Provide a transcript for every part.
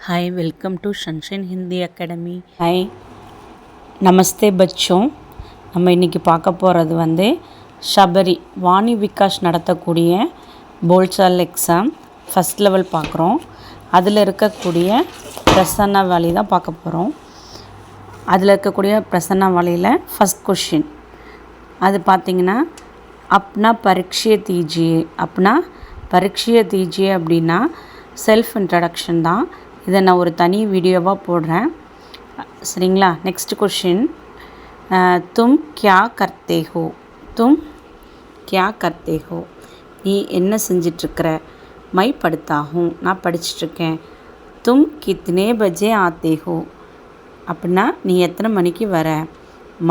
Hi welcome to Sunshine Hindi Academy. Hi namaste பச்சோம். நம்ம இன்றைக்கி பார்க்க போகிறது ஷபரி வாணி விகாஷ் நடத்தக்கூடிய போல்சால் எக்ஸாம் ஃபஸ்ட் லெவல் பார்க்குறோம். அதில் இருக்கக்கூடிய பிரசன்னாவளி தான் பார்க்க போகிறோம். அதில் இருக்கக்கூடிய பிரசன்னாவளியில் ஃபஸ்ட் கொஷின் அது பார்த்திங்கன்னா அப்னா பரீட்சை தீஜியே. அப்னா பரீட்சை தீஜியே அப்படின்னா செல்ஃப் இன்ட்ரடக்ஷன் தான். இதை நான் ஒரு தனி வீடியோவாக போடுறேன், சரிங்களா. நெக்ஸ்ட் கொஷின், தும் கியா கர்த்தே ஹோ. தும் கியா கர்த்தே ஹோ, நீ என்ன செஞ்சிட்ருக்கிற. மை படுத்தாகும், நான் படிச்சிட்ருக்கேன். தும் கித்னே பஜே ஆத்தே ஹோ, அப்படின்னா நீ எத்தனை மணிக்கு வர.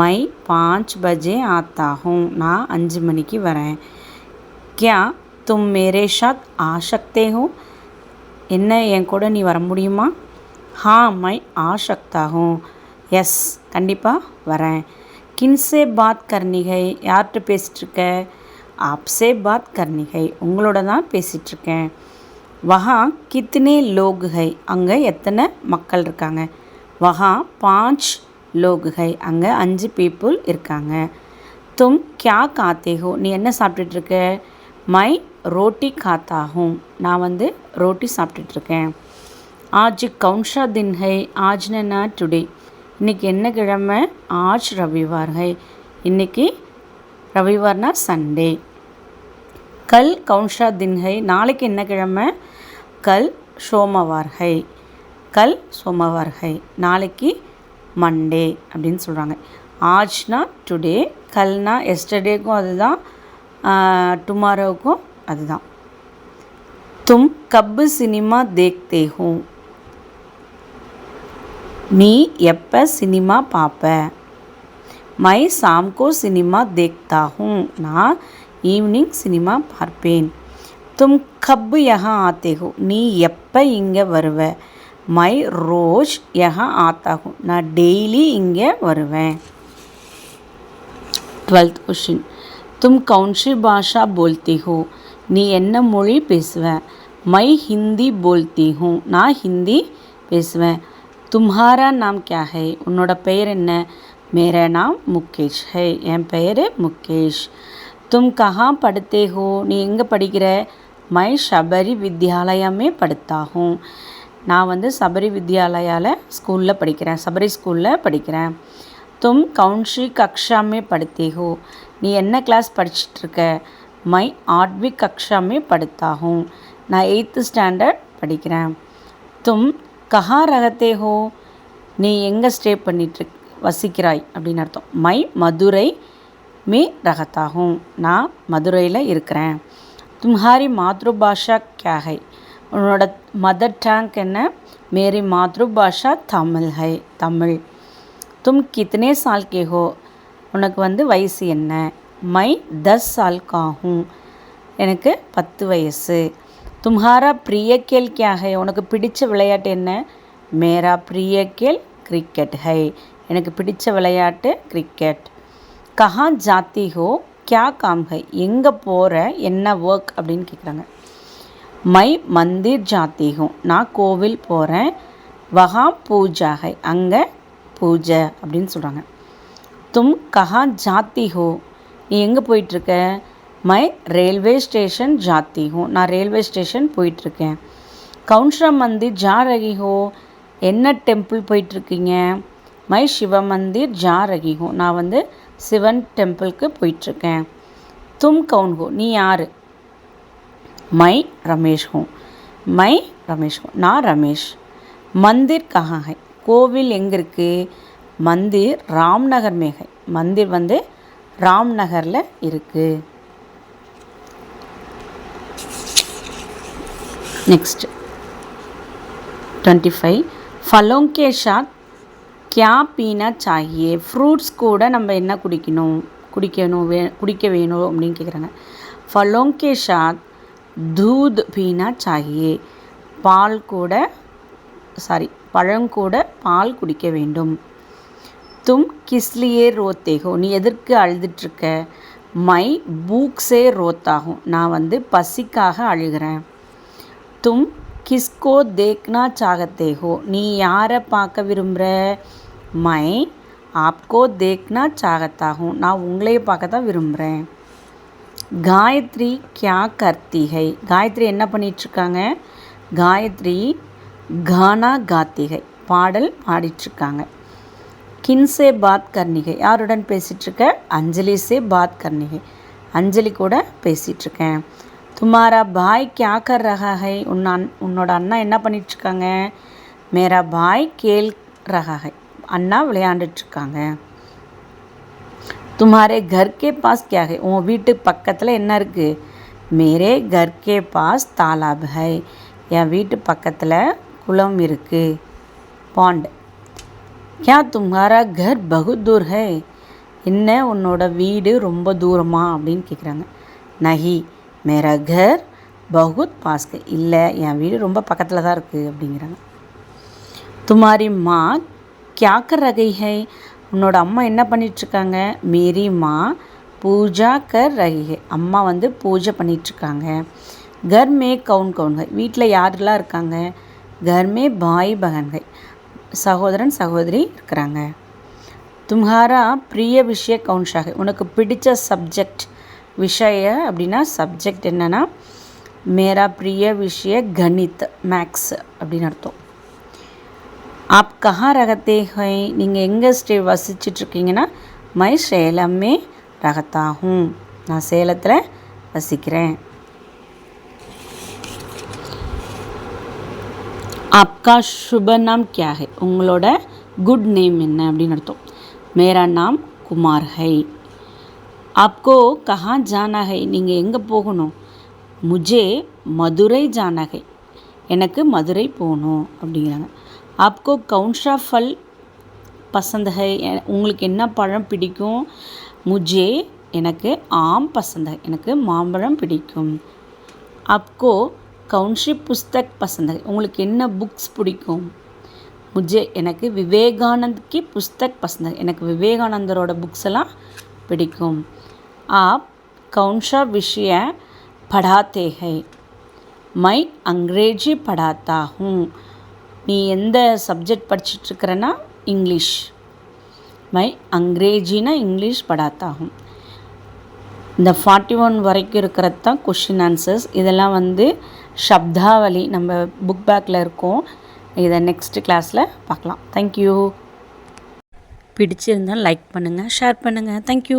மை 5 பஜே ஆத்தாகும், நான் 5 மணிக்கு வரேன். கியா தும் மேரே சாத் ஆ சக்தே ஹோ, என்ன என் கூட நீ வர முடியுமா. ஹா மை ஆ சக்தாகும், எஸ் கண்டிப்பாக வரேன். கின்சே பாத் கர்னிகை, யார்கிட்ட பேசிகிட்ருக்க. ஆப்சே பாத் கர்னிகை, உங்களோட தான் பேசிகிட்ருக்கேன். வஹா கித்னே லோக் ஹை, அங்கே எத்தனை மக்கள் இருக்காங்க. வஹா 5 லோக் ஹை, அங்கே 5 பீப்புள் இருக்காங்க. தும் கியா காத்தே ஹோ, நீ என்ன சாப்பிட்டுட்ருக்க. மை ரோட்டி காத்தாகும், நான் ரோட்டி சாப்பிட்டுட்ருக்கேன். ஆஜ் கவுன்ஷா தின் ஹை, ஆஜ்னா டுடே, இன்றைக்கி என்ன கிழமை. ஆஜ் ரவிவார் ஹை, இன்றைக்கி ரவிவார்னா சண்டே. கல் கவுன்ஷா தின் ஹை, நாளைக்கு என்ன கிழமை. கல் சோமவார் ஹை, கல் சோமவார் ஹை, நாளைக்கு மண்டே அப்படின்னு சொல்கிறாங்க. ஆஜ்னா டுடே, கல்னா எஸ்டர்டேக்கும் அதுதான், டுமாரோவுக்கும் அதுதான். தும் கப் சினிமா தேக்தே ஹோ, நீ எப்போ சினிமா பார்ப்ப. மை சாம்கோ சினிமா தேக்தா ஹூம், நான் ஈவினிங் சினிமா பார்ப்பேன். தும் கப் யஹா ஆத்தே ஹோ, நீ எப்போ இங்கே வருவ. மை ரோஜ் யஹா ஆத்தா ஹூம், நான் டெய்லி இங்கே வருவேன். 12th கொஷின், தும் கவுன்சி பாஷா போல்தி ஹோ, நீ என்ன மொழி பேசுவ. மை ஹிந்தி போல்தி ஹூ, நான் ஹிந்தி பேசுவேன். தும்ஹாரா நாம் கியா ஹை, உன்னோட பெயர் என்ன. மேரா நாம் முகேஷ் ஹை, என் பெயர் முகேஷ். தும் கஹா படுத்தே ஹோ, நீ எங்கே படிக்கிற. மை ஷபரி வித்யாலயமே படுத்தாகும், நான் சபரி வித்யாலயாவில் ஸ்கூலில் படிக்கிறேன், சபரி ஸ்கூலில் படிக்கிறேன். தும் கவுன்சி கக்ஷாமே படுத்தே ஹோ, நீ என்ன கிளாஸ் படிச்சிட்ருக்க. மை 8वीं कक्षा में पढ़ता हूँ, நான் 8th ஸ்டாண்டர்ட் படிக்கிறேன். தும் கஹா ரகத்தே ஹோ, நீ எங்கே ஸ்டே பண்ணிட்டு வசிக்கிறாய் அப்படின்னு அர்த்தம். மை மதுரை மே ரகத்தாகும், நான் மதுரையில் இருக்கிறேன். தும்ஹாரி மாத்ருபாஷா கியா ஹை, உன்னோட மதர் டங் என்ன. மேரி மாத்ருபாஷா தமிழ் ஹை, தமிழ். தும் கித்னே சால் கே ஹோ, உனக்கு வயசு என்ன. மை 10 சால் கா ஹூம், எனக்கு 10 வயசு. தும்ஹாரா பிரிய கேல் கியா ஹை, உனக்கு பிடிச்ச விளையாட்டு என்ன. மேரா பிரிய கேல் கிரிக்கெட் ஹை, எனக்கு பிடிச்ச விளையாட்டு கிரிக்கெட். கஹா ஜாத்தி ஹோ கியா காம் ஹை, எங்கே போகிற, என்ன ஒர்க் அப்படின்னு கேட்குறாங்க. மை மந்திர் ஜாத்தி ஹூ, நான் கோவில் போகிறேன். வஹா பூஜா ஹை, அங்கே பூஜை அப்படின்னு சொல்கிறாங்க. தும் கஹா ஜாத்தி ஹோ, நீ எங்கே போயிட்டுருக்க. மை ரயில்வே ஸ்டேஷன் ஜாத்தி ஹூ, நான் ரயில்வே ஸ்டேஷன் போயிட்டுருக்கேன். கவுன்ஷா மந்திர் ஜா ரகி ஹோ, என்ன டெம்பிள் போயிட்டுருக்கீங்க. மை சிவ மந்திர் ஜா ரகி ஹூ, நான் சிவன் டெம்பிளுக்கு போயிட்டுருக்கேன். தும் கவுன் ஹோ, நீ யார். மை ரமேஷ் ஹூ, மை ரமேஷ் ஹூ, நான் ரமேஷ். மந்திர் கஹா ஹை, கோவில் எங்கே இருக்குது. மந்திர் ராம்நகர் में है, மந்திர் ராம்நகரில் இருக்குது. நெக்ஸ்ட் 25, ஃபலோं के साथ क्या पीना चाहिए, ஃப்ரூட்ஸ் கூட நம்ம என்ன குடிக்க வேணும் அப்படின்னு கேட்குறாங்க. ஃபலோं के साथ दूध पीना चाहिए, பால் கூட பழம் கூட பால் குடிக்க வேண்டும். தும் கிஸ்லியே ரோத்தே ஹோ, நீ எதற்கு அழுதுட்ருக்க. மை பூக் சே ரோத்தாகும், நான் பசிக்காக அழுகிறேன். தும் किसको देखना चाहते हो நீ யாரை பார்க்க விரும்புகிற மை आपको देखना चाहता हूँ நான் உங்களையே பார்க்க தான் விரும்புகிறேன் காயத்ரி क्या करती है காயத்ரி என்ன பண்ணிகிட்ருக்காங்க காயத்ரி கானா காத்தி है பாடல் பாடிட்டுருக்காங்க கின்சே பாத் करनी है யாருடன் பேசிகிட்ருக்க அஞ்சலி से बात करनी है அஞ்சலி கூட பேசிகிட்ருக்கேன் तुम्हारा भाई क्या कर रहा है உன்னோட அண்ணா என்ன பண்ணிகிட்ருக்காங்க मेरा भाई खेल रहा है அண்ணா விளையாண்டுட்ருக்காங்க तुम्हारे घर के पास क्या है உன் வீட்டு பக்கத்தில் என்ன இருக்குது मेरे घर के पास तालाब है என் வீட்டு பக்கத்தில் குளம் இருக்குது பாண்ட் क्या तुम्हारा घर बहुत दूर है என்ன உன்னோட வீடு ரொம்ப தூரமா அப்படின்னு கேட்குறாங்க நஹி मेरा घर बहुत पास है இல்லை என் வீடு ரொம்ப பக்கத்தில் தான் இருக்குது அப்படிங்கிறாங்க तुम्हारी माँ क्या कर रही है உன்னோட அம்மா என்ன பண்ணிகிட்ருக்காங்க मेरी माँ पूजा कर रही है அம்மா வந்து பூஜை பண்ணிகிட்ருக்காங்க घर में कौन कौन है வீட்டில் யாரெல்லாம் இருக்காங்க घर में भाई बहन है சகோதரன் சகோதரி இருக்கிறாங்க तुम्हारा प्रिय विषय कौन सा है உனக்கு பிடிச்ச சப்ஜெக்ட் விஷய அப்படின்னா சப்ஜெக்ட் என்னென்னா मेरा प्रिय विषय गणित मैथ्स அப்படின்னு அர்த்தம் आप कहाँ रहते हैं நீங்கள் எங்கே வசிச்சிட்ருக்கீங்கன்னா मैं சேலம் में रहता हूँ நான் சேலத்தில் வசிக்கிறேன் आपका शुभ नाम क्या है உங்களோட குட் நேம் என்ன அப்படின்னு அர்த்தம் मेरा नाम कुमार है आपको कहाँ जाना है நீங்கள் எங்கே போகணும் मुझे मदुரை जाना है எனக்கு மதுரை போகணும் அப்படிங்கிறாங்க आपको कौन सा फल पसंद है உங்களுக்கு என்ன பழம் பிடிக்கும் मुझे எனக்கு ஆம் पसंद है எனக்கு மாம்பழம் பிடிக்கும் आपको कौन सी पुस्तक पसंद है உங்களுக்கு என்ன புக்ஸ் பிடிக்கும் मुझे எனக்கு விவேகானந்த் की पुस्तक पसंद है எனக்கு விவேகானந்தரோட புக்ஸ் எல்லாம் பிடிக்கும் आप कौन सा विषय पढ़ाते हैं मैं अंग्रेजी पढ़ाता हूँ நீ எந்த சப்ஜெக்ட் படிச்சிட்ருக்கிறன்னா இங்கிலீஷ் मैं अंग्रेजीனா இங்கிலீஷ் पढ़ाता हूँ இந்த 41 வரைக்கும் இருக்கிறது தான் கொஷின் ஆன்சர்ஸ் இதெல்லாம் வந்து சப்தாவளி நம்ம புக் பேக்கில் இருக்கும் இதை நெக்ஸ்ட் கிளாஸில் பார்க்கலாம் தேங்க்யூ பிடிச்சிருந்தால் லைக் பண்ணுங்கள் ஷேர் பண்ணுங்கள் தேங்க்யூ